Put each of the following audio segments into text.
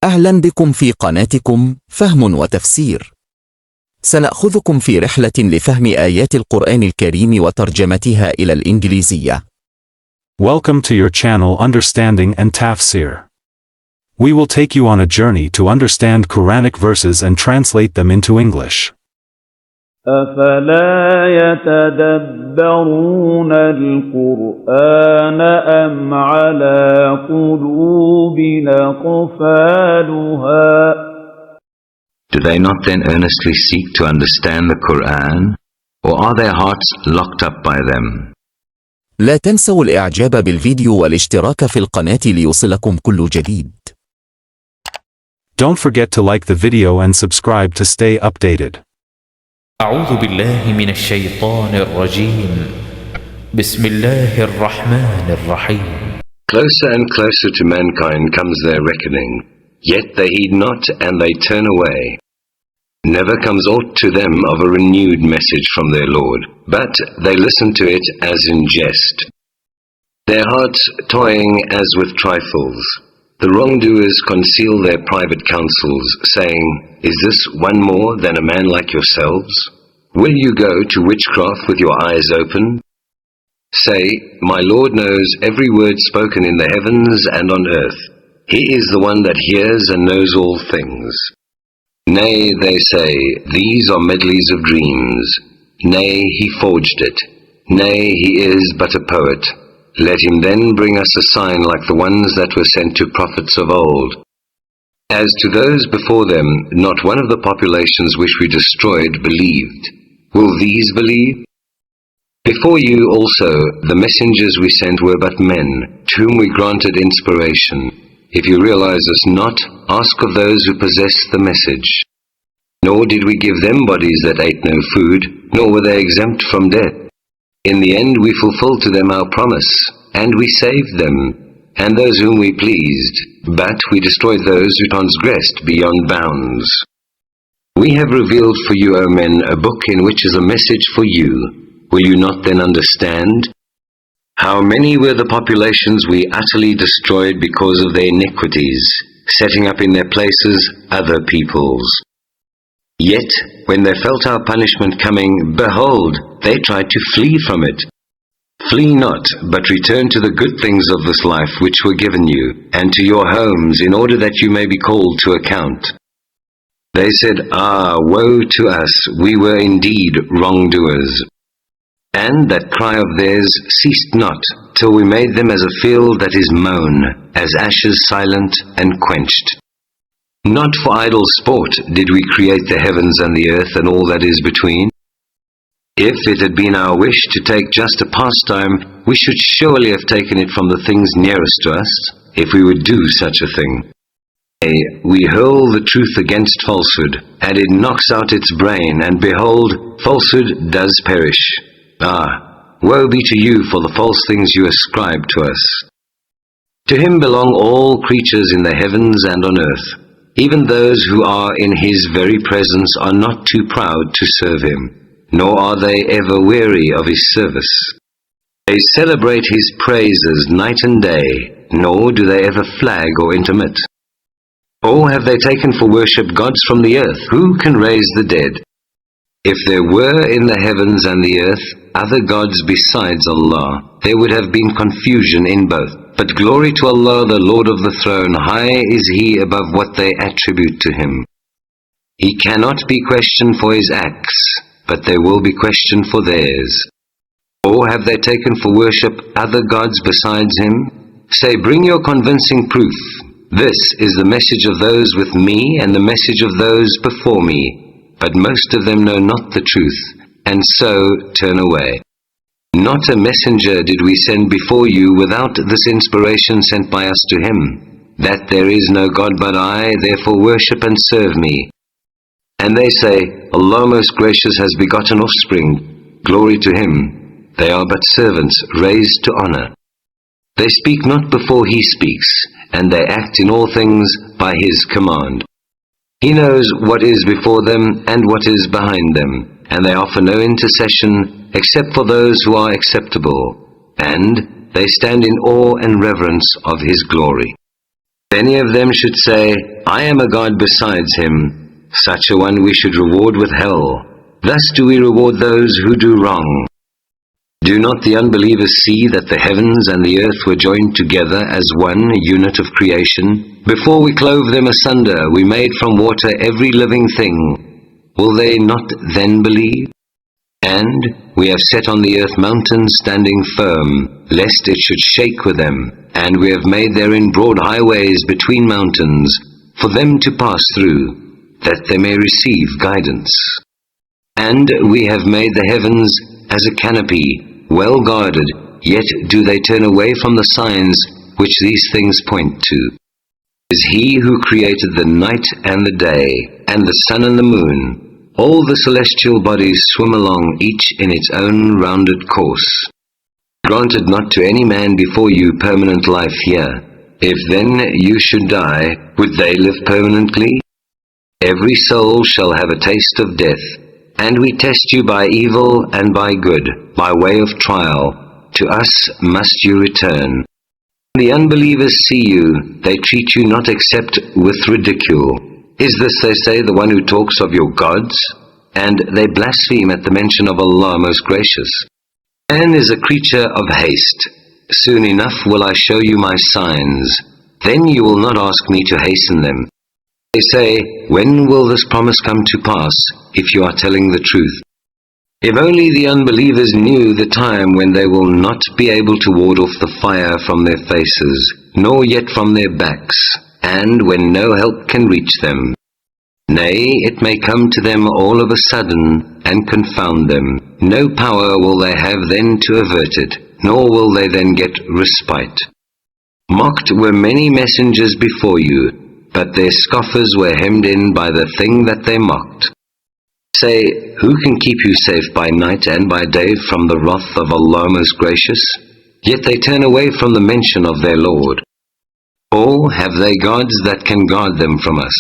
أهلا بكم في قناتكم فهم وتفسير. سنأخذكم في رحلة لفهم آيات القرآن الكريم وترجمتها إلى الإنجليزية. Welcome to your channel Understanding and Tafsir. We will take you on a journey to understand Quranic verses and translate them into English. أَفَلَا يَتَدَبَّرُونَ الْقُرْآنَ أَمْ عَلَى قُلُوبٍ أَقْفَالُهَا Do they not then earnestly seek to understand the Quran, or are their hearts locked up by them? لا تنسوا الإعجاب بالفيديو والاشتراك في القناة ليوصلكم كل جديد. Don't forget to like the video and subscribe to stay updated. أعوذ بالله من الشيطان الرجيم. بسم الله الرحمن الرحيم. Closer and closer to mankind comes their reckoning, yet they heed not and they turn away. Never comes aught to them of a renewed message from their Lord, but they listen to it as in jest, their hearts toying as with trifles. The wrongdoers conceal their private counsels, saying, Is this one more than a man like yourselves? Will you go to witchcraft with your eyes open? Say, My Lord knows every word spoken in the heavens and on earth. He is the one that hears and knows all things. Nay, they say, these are medleys of dreams. Nay, he forged it. Nay, he is but a poet. Let him then bring us a sign like the ones that were sent to prophets of old. As to those before them, not one of the populations which we destroyed believed. Will these believe? Before you also, the messengers we sent were but men, to whom we granted inspiration. If you realize this not, ask of those who possess the message. Nor did we give them bodies that ate no food, nor were they exempt from death. In the end we fulfilled to them our promise, and we saved them, and those whom we pleased, but we destroyed those who transgressed beyond bounds. We have revealed for you, O men, a book in which is a message for you. Will you not then understand? How many were the populations we utterly destroyed because of their iniquities, setting up in their places other peoples. Yet, when they felt our punishment coming, behold, they tried to flee from it. Flee not, but return to the good things of this life which were given you, and to your homes, in order that you may be called to account. They said, Ah, woe to us, we were indeed wrongdoers. And that cry of theirs ceased not, till we made them as a field that is mown, as ashes silent and quenched. Not for idle sport did we create the heavens and the earth and all that is between. If it had been our wish to take just a pastime, we should surely have taken it from the things nearest to us, if we would do such a thing. We hurl the truth against falsehood, and it knocks out its brain, and behold, falsehood does perish. Ah, woe be to you for the false things you ascribe to us. To him belong all creatures in the heavens and on earth. Even those who are in his very presence are not too proud to serve him, nor are they ever weary of his service. They celebrate his praises night and day, nor do they ever flag or intermit. Or have they taken for worship gods from the earth? Who can raise the dead? If there were in the heavens and the earth other gods besides Allah, there would have been confusion in both. But glory to Allah, the Lord of the throne, high is He above what they attribute to Him. He cannot be questioned for His acts, but they will be questioned for theirs. Or have they taken for worship other gods besides Him? Say, bring your convincing proof. This is the message of those with me and the message of those before me. But most of them know not the truth, and so turn away. Not a messenger did we send before you without this inspiration sent by us to him, that there is no God but I, therefore worship and serve me. And they say, Allah most gracious has begotten offspring, glory to him. They are but servants raised to honor. They speak not before he speaks, and they act in all things by his command. He knows what is before them and what is behind them, and they offer no intercession except for those who are acceptable, and they stand in awe and reverence of his glory. If any of them should say, I am a God besides him. Such a one we should reward with hell. Thus do we reward those who do wrong. Do not the unbelievers see that the heavens and the earth were joined together as one unit of creation? Before we clove them asunder, we made from water every living thing. Will they not then believe? And we have set on the earth mountains standing firm, lest it should shake with them. And we have made therein broad highways between mountains, for them to pass through, that they may receive guidance. And we have made the heavens as a canopy, well guarded, yet do they turn away from the signs which these things point to. It is he who created the night and the day, and the sun and the moon. All the celestial bodies swim along, each in its own rounded course. Granted not to any man before you permanent life here. If then you should die, would they live permanently? Every soul shall have a taste of death. And we test you by evil and by good, by way of trial. To us must you return. The unbelievers see you, they treat you not except with ridicule. Is this, they say, the one who talks of your gods? And they blaspheme at the mention of Allah most gracious. Man is a creature of haste. Soon enough will I show you my signs. Then you will not ask me to hasten them. They say, when will this promise come to pass, if you are telling the truth? If only the unbelievers knew the time when they will not be able to ward off the fire from their faces, nor yet from their backs, and when no help can reach them. Nay, it may come to them all of a sudden, and confound them. No power will they have then to avert it, nor will they then get respite. Mocked were many messengers before you, but their scoffers were hemmed in by the thing that they mocked. Say, who can keep you safe by night and by day from the wrath of Allah most gracious? Yet they turn away from the mention of their Lord. Or have they gods that can guard them from us?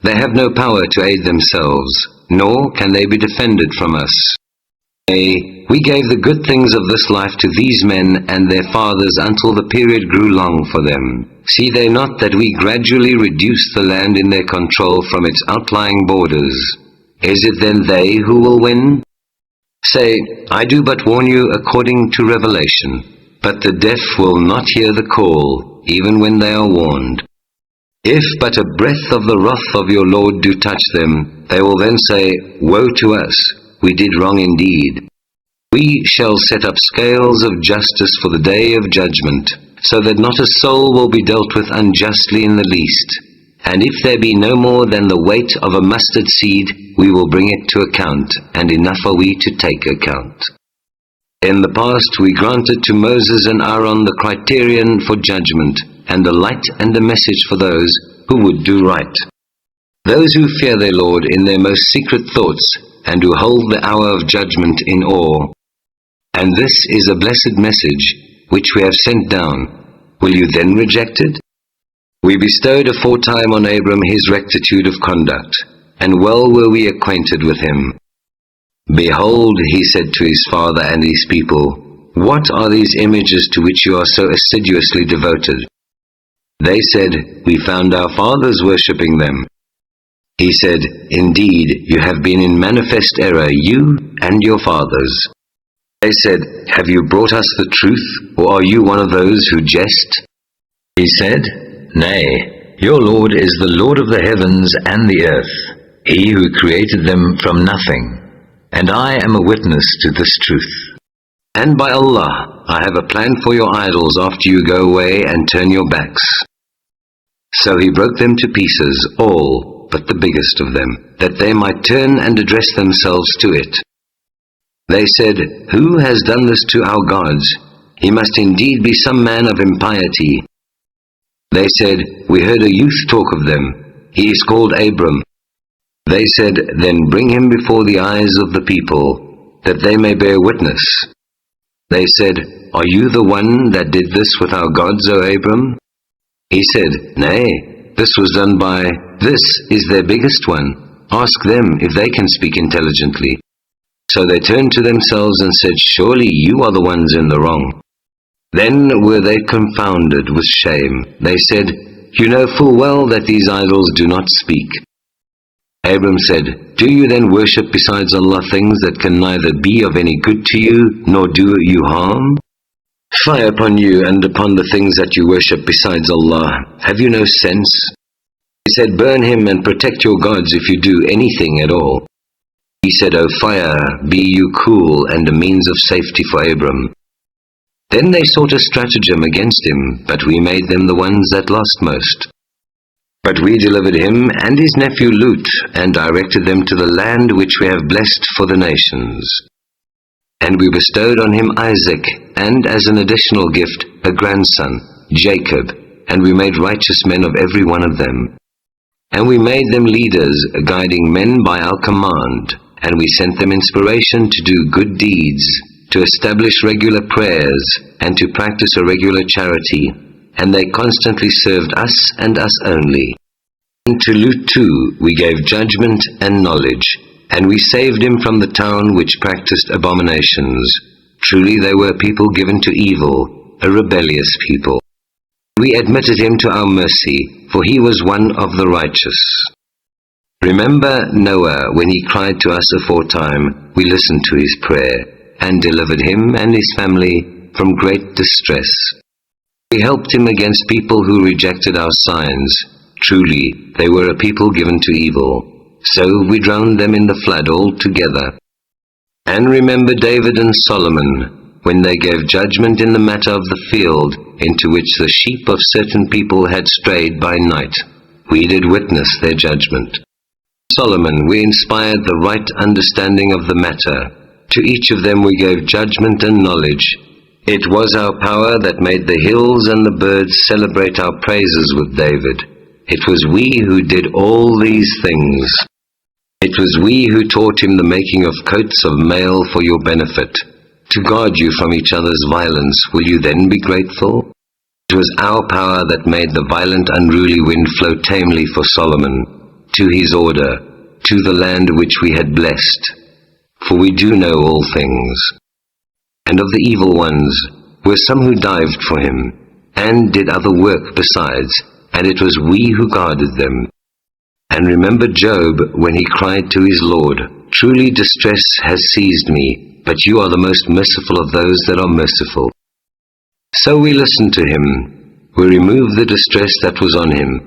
They have no power to aid themselves, nor can they be defended from us. Nay, we gave the good things of this life to these men and their fathers until the period grew long for them. See they not that we gradually reduce the land in their control from its outlying borders? Is it then they who will win? Say, I do but warn you according to revelation, but the deaf will not hear the call, even when they are warned. If but a breath of the wrath of your Lord do touch them, they will then say, woe to us, we did wrong indeed. We shall set up scales of justice for the day of judgment, so that not a soul will be dealt with unjustly in the least. And if there be no more than the weight of a mustard seed, we will bring it to account, and enough are we to take account. In the past we granted to Moses and Aaron the criterion for judgment, and the light and the message for those who would do right. Those who fear their Lord in their most secret thoughts, and who hold the hour of judgment in awe. And this is a blessed message, which we have sent down. Will you then reject it? We bestowed aforetime on Abram his rectitude of conduct, and well were we acquainted with him. Behold, he said to his father and his people, what are these images to which you are so assiduously devoted? They said, we found our fathers worshipping them. He said, indeed, you have been in manifest error, you and your fathers. They said, have you brought us the truth, or are you one of those who jest? He said, nay, your Lord is the Lord of the heavens and the earth, he who created them from nothing, and I am a witness to this truth. And by Allah, I have a plan for your idols after you go away and turn your backs. So he broke them to pieces, all but the biggest of them, that they might turn and address themselves to it. They said, who has done this to our gods? He must indeed be some man of impiety. They said, we heard a youth talk of them. He is called Abram. They said, then bring him before the eyes of the people, that they may bear witness. They said, are you the one that did this with our gods, O Abram? He said, nay, this was done by, this is their biggest one. Ask them if they can speak intelligently. So they turned to themselves and said, surely you are the ones in the wrong. Then were they confounded with shame. They said, "You know full well that these idols do not speak." Abram said, "Do you then worship besides Allah things that can neither be of any good to you, nor do you harm? Fie upon you and upon the things that you worship besides Allah. Have you no sense?" He said, "Burn him and protect your gods if you do anything at all." He said, "O fire, be you cool and a means of safety for Abram." Then they sought a stratagem against him, but we made them the ones that lost most. But we delivered him and his nephew Lut, and directed them to the land which we have blessed for the nations. And we bestowed on him Isaac, and as an additional gift, a grandson, Jacob, and we made righteous men of every one of them. And we made them leaders, guiding men by our command, and we sent them inspiration to do good deeds, to establish regular prayers, and to practice a regular charity, and they constantly served us and us only. And to Lut too we gave judgment and knowledge, and we saved him from the town which practiced abominations. Truly they were people given to evil, a rebellious people. We admitted him to our mercy, for he was one of the righteous. Remember Noah, when he cried to us aforetime, we listened to his prayer, and delivered him and his family from great distress. We helped him against people who rejected our signs. Truly, they were a people given to evil. So we drowned them in the flood altogether. And remember David and Solomon, when they gave judgment in the matter of the field, into which the sheep of certain people had strayed by night. We did witness their judgment. Solomon, we inspired the right understanding of the matter. To each of them we gave judgment and knowledge. It was our power that made the hills and the birds celebrate our praises with David. It was we who did all these things. It was we who taught him the making of coats of mail for your benefit. To guard you from each other's violence, will you then be grateful? It was our power that made the violent unruly wind flow tamely for Solomon, to his order, to the land which we had blessed. For we do know all things. And of the evil ones were some who dived for him, and did other work besides, and it was we who guarded them. And remember Job, when he cried to his Lord, "Truly distress has seized me, but you are the most merciful of those that are merciful." So we listened to him, we removed the distress that was on him,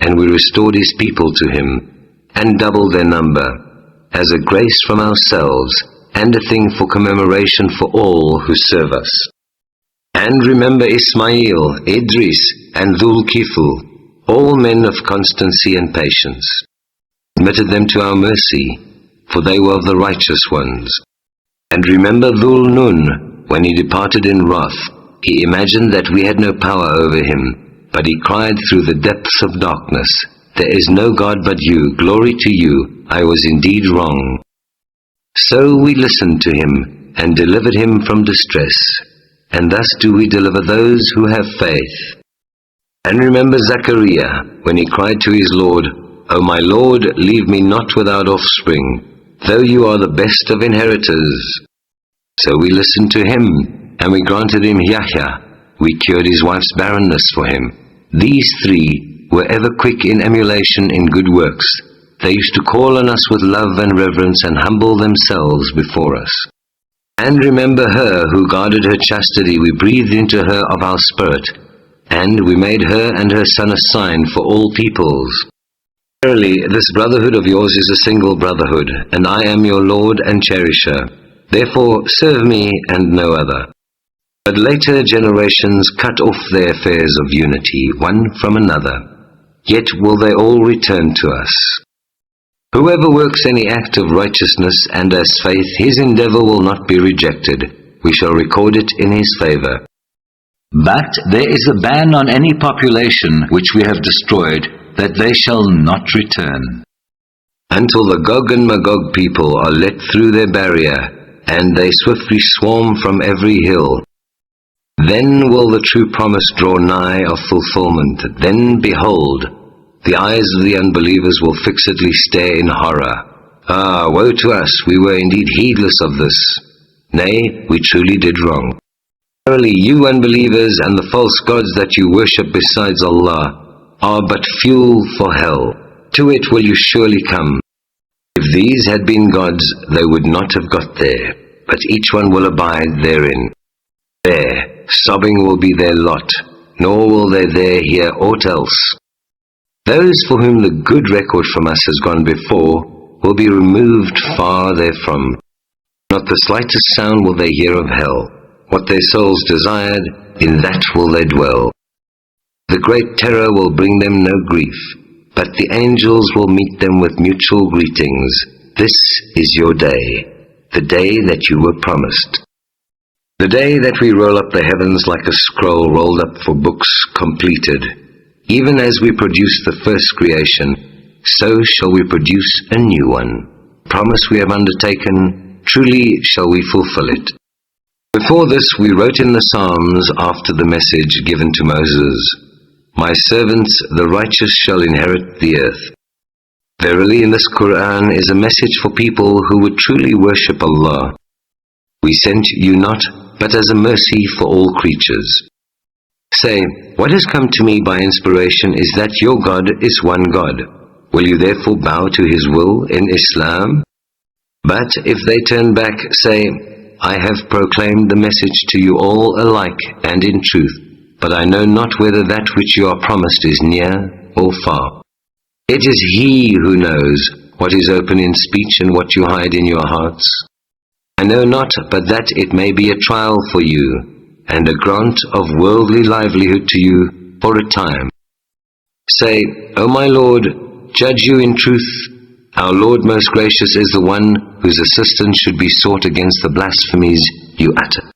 and we restored his people to him, and doubled their number, as a grace from ourselves, and a thing for commemoration for all who serve us. And remember Ismail, Idris, and Dhul-Kifl, all men of constancy and patience. Admitted them to our mercy, for they were of the righteous ones. And remember Dhul-Nun, when he departed in wrath, he imagined that we had no power over him, but he cried through the depths of darkness, "There is no God but you, glory to you, I was indeed wrong." So we listened to him, and delivered him from distress, and thus do we deliver those who have faith. And remember Zechariah, when he cried to his Lord, "O my Lord, leave me not without offspring, though you are the best of inheritors." So we listened to him, and we granted him Yahya. We cured his wife's barrenness for him. These three were ever quick in emulation in good works. They used to call on us with love and reverence, and humble themselves before us. And remember her who guarded her chastity, we breathed into her of our spirit, and we made her and her son a sign for all peoples. Verily, this brotherhood of yours is a single brotherhood, and I am your Lord and cherisher. Therefore serve me and no other. But later generations cut off their affairs of unity, one from another. Yet will they all return to us. Whoever works any act of righteousness and has faith, his endeavor will not be rejected. We shall record it in his favor. But there is a ban on any population which we have destroyed, that they shall not return, until the Gog and Magog people are let through their barrier, and they swiftly swarm from every hill. Then will the true promise draw nigh of fulfillment. Then, behold, the eyes of the unbelievers will fixedly stare in horror. Ah, woe to us, we were indeed heedless of this. Nay, we truly did wrong. Verily, you unbelievers and the false gods that you worship besides Allah, are but fuel for hell. To it will you surely come. If these had been gods, they would not have got there, but each one will abide therein. There, sobbing will be their lot, nor will they there hear aught else. Those for whom the good record from us has gone before will be removed far therefrom. Not the slightest sound will they hear of hell. What their souls desired, in that will they dwell. The great terror will bring them no grief, but the angels will meet them with mutual greetings. This is your day, the day that you were promised. The day that we roll up the heavens like a scroll rolled up for books completed. Even as we produced the first creation, so shall we produce a new one. Promise we have undertaken, truly shall we fulfill it. Before this we wrote in the Psalms after the message given to Moses, My servants, the righteous, shall inherit the earth. Verily in this Quran is a message for people who would truly worship Allah. We sent you not, but as a mercy for all creatures. Say, what has come to me by inspiration is that your God is one God. Will you therefore bow to His will in Islam? But if they turn back, say, I have proclaimed the message to you all alike and in truth, but I know not whether that which you are promised is near or far. It is He who knows what is open in speech and what you hide in your hearts. I know not but that it may be a trial for you, and a grant of worldly livelihood to you for a time. Say, O my Lord, judge you in truth. Our Lord most gracious is the one whose assistance should be sought against the blasphemies you utter.